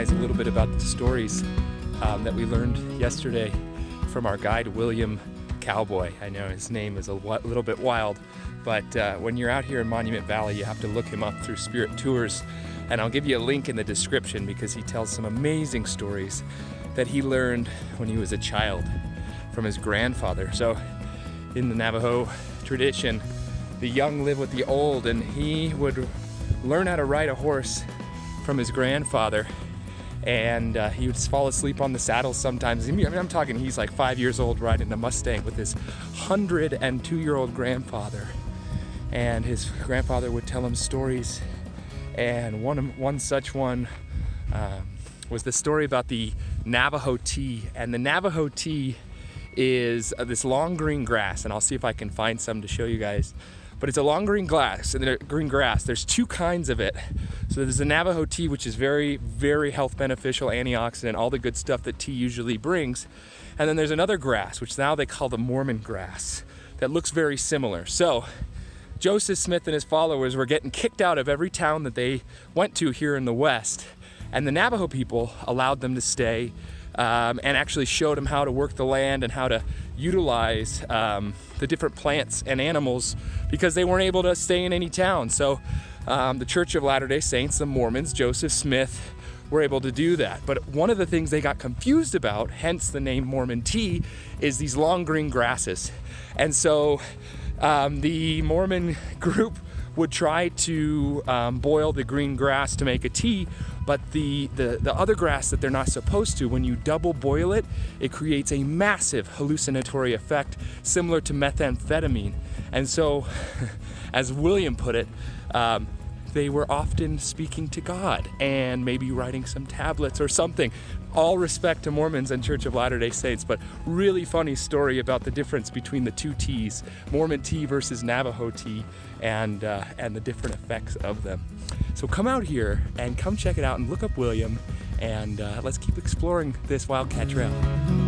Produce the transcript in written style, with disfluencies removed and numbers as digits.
guys a little bit about the stories that we learned yesterday from our guide, Will Cowboy. I know his name is a little bit wild, but when you're out here in Monument Valley, you have to look him up through Spirit Tours, and I'll give you a link in the description because he tells some amazing stories that he learned when he was a child from his grandfather. So in the Navajo tradition, the young live with the old, and he would learn how to ride a horse from his grandfather, and he would fall asleep on the saddle sometimes. I mean, I'm talking he's like 5 years old riding a Mustang with his 102-year-old grandfather, and his grandfather would tell him stories, and one such one was the story about the Navajo tea. And the Navajo tea is this long green grass, and I'll see if I can find some to show you guys. But it's a long green grass. There's two kinds of it. So there's the Navajo tea, which is very, very health beneficial, antioxidant, all the good stuff that tea usually brings. And then there's another grass, which now they call the Mormon grass, that looks very similar. So Joseph Smith and his followers were getting kicked out of every town that they went to here in the West. And the Navajo people allowed them to stay and actually showed them how to work the land and how to utilize the different plants and animals, because they weren't able to stay in any town. So the Church of Latter-day Saints, the Mormons, Joseph Smith, were able to do that. But one of the things they got confused about, hence the name Mormon tea, is these long green grasses. And so the Mormon group would try to boil the green grass to make a tea, but the other grass that they're not supposed to, when you double boil it, it creates a massive hallucinatory effect similar to methamphetamine. And so, as William put it, they were often speaking to God and maybe writing some tablets or something. All respect to Mormons and Church of Latter-day Saints, but really funny story about the difference between the two teas, Mormon tea versus Navajo tea, and the different effects of them. So come out here and come check it out and look up William, and let's keep exploring this Wildcat Trail.